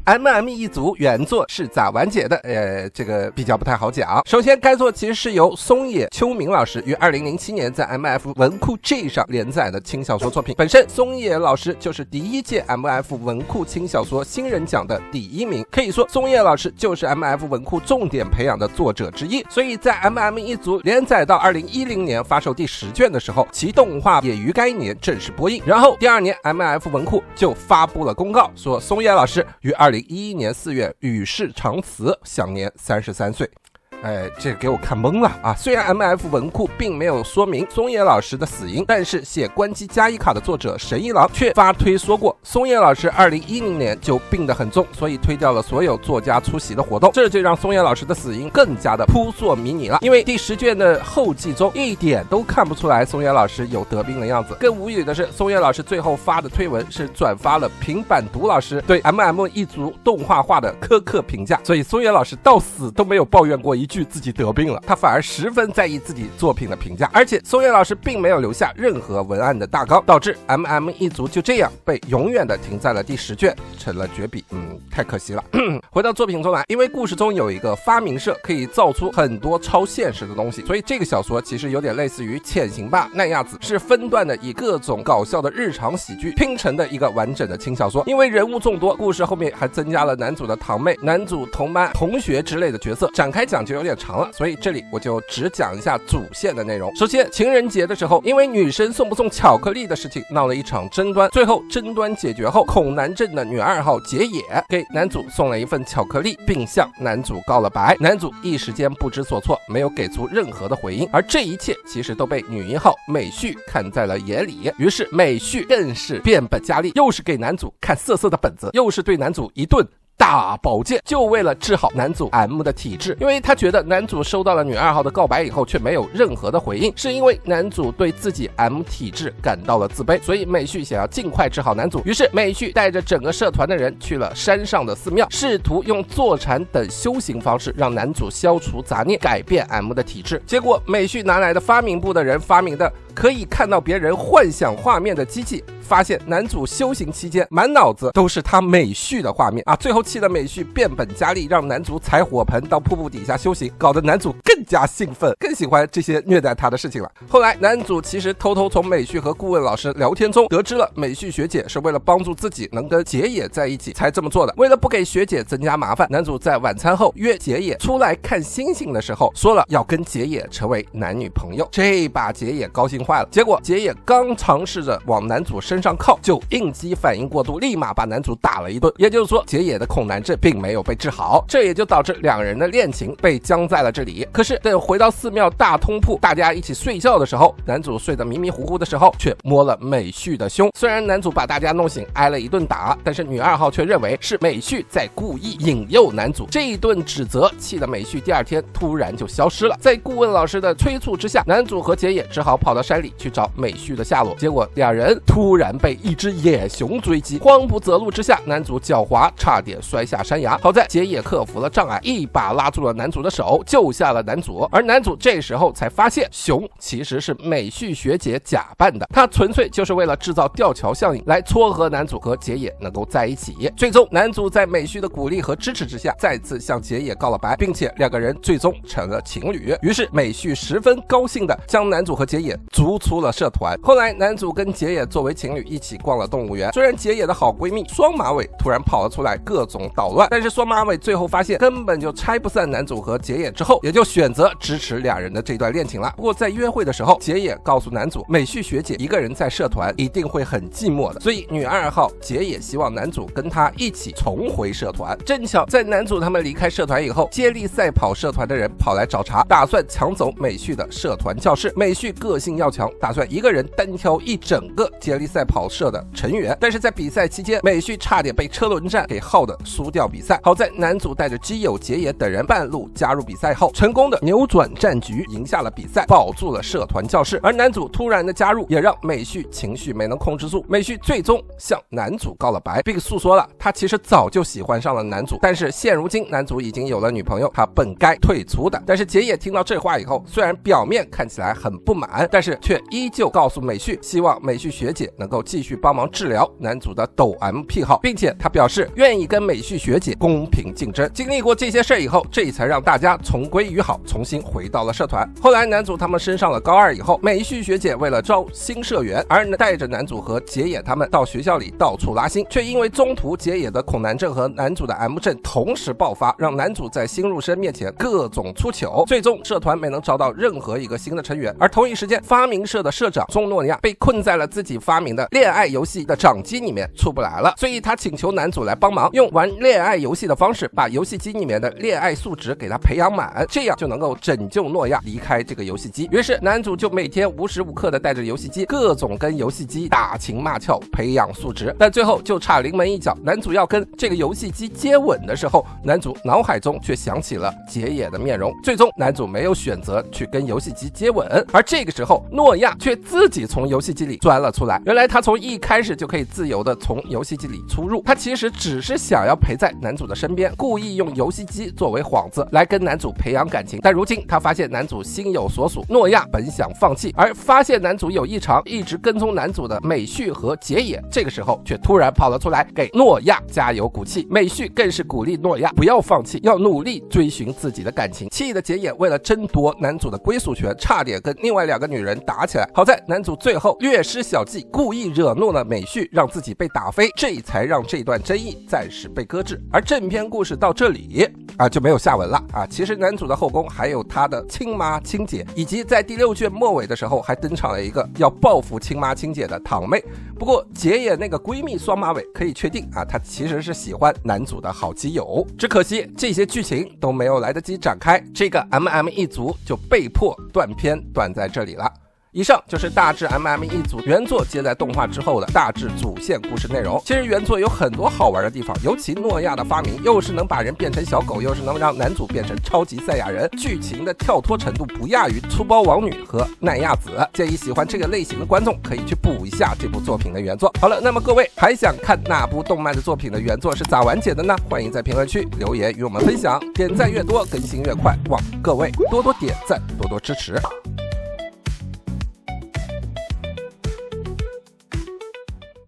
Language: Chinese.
MM 一族原作是咋完结的？这个比较不太好讲。首先该作其实是由松野秋明老师于2007年在 MF 文库 G 上连载的轻小说作品。本身松野老师就是第一届 MF 文库轻小说新人奖的第1名，可以说松野老师就是 MF 文库重点培养的作者之一。所以在 MM 一族连载到2010年发售第10卷的时候，其动画也于该年正式播映。然后第2年 MF 文库就发布了公告，说松野老师于2011年4月与世长辞，享年33岁。这个给我看懵了啊！虽然 MF 文库并没有说明松野老师的死因，但是写关机加一卡的作者神一郎却发推说过，松野老师2010年就病得很重，所以推掉了所有作家出席的活动。这就让松野老师的死因更加的扑朔迷离了。因为第10卷的后记中一点都看不出来松野老师有得病的样子。更无语的是，松野老师最后发的推文是转发了平板读老师对 MM 一族动画化的苛刻评价，所以松野老师到死都没有抱怨过一句自己得病了，他反而十分在意自己作品的评价。而且松野老师并没有留下任何文案的大纲，导致 MM 一族就这样被永远的停在了第10卷，成了绝笔。太可惜了。回到作品中来，因为故事中有一个发明社可以造出很多超现实的东西，所以这个小说其实有点类似于潜行吧奈亚子，是分段的以各种搞笑的日常喜剧拼成的一个完整的轻小说。因为人物众多，故事后面还增加了男主的堂妹、男主同班同学之类的角色，展开讲就有点长了，所以这里我就只讲一下主线的内容。首先情人节的时候，因为女生送不送巧克力的事情闹了一场争端，最后争端解决后，恐男症的女2号结野给男主送了一份巧克力，并向男主告了白。男主一时间不知所措，没有给出任何的回应，而这一切其实都被女1号美绪看在了眼里。于是美绪更是变本加厉，又是给男主看色色的本子，又是对男主一顿大保健，就为了治好男主 M 的体质。因为他觉得男主收到了女2号的告白以后却没有任何的回应，是因为男主对自己 M 体质感到了自卑，所以美绪想要尽快治好男主。于是美绪带着整个社团的人去了山上的寺庙，试图用坐禅等修行方式让男主消除杂念，改变 M 的体质。结果美绪拿来的发明部的人发明的可以看到别人幻想画面的机器，发现男主修行期间满脑子都是他美绪的画面啊！最后气得美绪变本加厉，让男主踩火盆到瀑布底下修行，搞得男主更加兴奋，更喜欢这些虐待他的事情了。后来男主其实偷偷从美绪和顾问老师聊天中得知了美绪学姐是为了帮助自己能跟结野在一起才这么做的。为了不给学姐增加麻烦，男主在晚餐后约结野出来看星星的时候说了要跟结野成为男女朋友，这把结野高兴坏了。结果结野刚尝试着往男主身上靠，就应激反应过度，立马把男主打了一顿。也就是说结野的恐男症并没有被治好，这也就导致两人的恋情被僵在了这里。可是等回到寺庙大通铺，大家一起睡觉的时候，男主睡得迷迷糊糊的时候却摸了美绪的胸。虽然男主把大家弄醒挨了一顿打，但是女2号却认为是美绪在故意引诱男主。这一顿指责气得美绪第2天突然就消失了。在顾问老师的催促之下，男主和结野只好跑到山里去找美绪的下落。结果两人突然被一只野熊追击，慌不择路之下，男主脚滑差点摔下山崖。好在结野克服了障碍，一把拉住了男主的手，救下了男主。而男主这时候才发现熊其实是美绪学姐假扮的，他纯粹就是为了制造吊桥效应来撮合男主和结野能够在一起。最终男主在美绪的鼓励和支持之下再次向结野告了白，并且两个人最终成了情侣。于是美绪十分高兴的将男主和结野逐出了社团。后来男主跟结野作为情侣一起逛了动物园，虽然结野的好闺蜜双马尾突然跑了出来各种捣乱，但是双马尾最后发现根本就拆不散男主和结野之后，也就选择支持两人的这段恋情了。不过在约会的时候，结野告诉男主美绪学姐一个人在社团一定会很寂寞的，所以女2号结野希望男主跟她一起重回社团。正巧在男主他们离开社团以后，接力赛跑社团的人跑来找茬，打算抢走美绪的社团教室。美绪个性要强，打算一个人单挑一整个接力赛跑社的成员，但是在比赛期间，美绪差点被车轮战给耗的输掉比赛。好在男主带着基友结野等人半路加入比赛后，成功的扭转战局，赢下了比赛，保住了社团教室。而男主突然的加入也让美绪情绪没能控制住，美绪最终向男主告了白，并诉说了他其实早就喜欢上了男主，但是现如今男主已经有了女朋友，他本该退出的。但是结野听到这话以后，虽然表面看起来很不满，但是却依旧告诉美绪，希望美绪学姐能够继续帮忙治疗男主的抖 M 癖好，并且他表示愿意跟美美旭学姐公平竞争。经历过这些事以后，这才让大家重归于好，重新回到了社团。后来男主他们升上了高2以后，美旭学姐为了招新社员而带着男主和结野他们到学校里到处拉新，却因为中途结野的恐男症和男主的 M 症同时爆发，让男主在新入生面前各种出糗，最终社团没能招到任何一个新的成员。而同一时间，发明社的社长中诺亚被困在了自己发明的恋爱游戏的掌机里面出不来了，所以他请求男主来帮忙，用玩恋爱游戏的方式把游戏机里面的恋爱素质给他培养满，这样就能够拯救诺亚离开这个游戏机。于是男主就每天无时无刻的带着游戏机，各种跟游戏机打情骂俏，培养素质。但最后就差临门一脚，男主要跟这个游戏机接吻的时候，男主脑海中却想起了结野的面容，最终男主没有选择去跟游戏机接吻。而这个时候诺亚却自己从游戏机里钻了出来，原来他从一开始就可以自由的从游戏机里出入，他其实只是想要陪在男主的身边，故意用游戏机作为幌子来跟男主培养感情。但如今他发现男主心有所属，诺亚本想放弃，而发现男主有异常，一直跟踪男主的美旭和结野，这个时候却突然跑了出来给诺亚加油鼓气。美旭更是鼓励诺亚不要放弃，要努力追寻自己的感情。气的结野为了争夺男主的归属权，差点跟另外2个女人打起来，好在男主最后略施小计，故意惹怒了美旭，让自己被打飞，这才让这段争议暂时被搁置。而正片故事到这里就没有下文了其实男主的后宫还有他的亲妈亲姐，以及在第6卷末尾的时候还登场了一个要报复亲妈亲姐的堂妹。不过结野那个闺蜜双马尾可以确定她其实是喜欢男主的好基友，只可惜这些剧情都没有来得及展开，这个 MM 一族就被迫断片断在这里了。以上就是大致 MM 一族原作接在动画之后的大致主线故事内容。其实原作有很多好玩的地方，尤其诺亚的发明又是能把人变成小狗，又是能让男主变成超级赛亚人，剧情的跳脱程度不亚于粗包王女和奈亚子。建议喜欢这个类型的观众可以去补一下这部作品的原作。好了，那么各位还想看哪部动漫的作品的原作是咋完结的呢？欢迎在评论区留言与我们分享，点赞越多更新越快，望各位多多点赞，多多支持。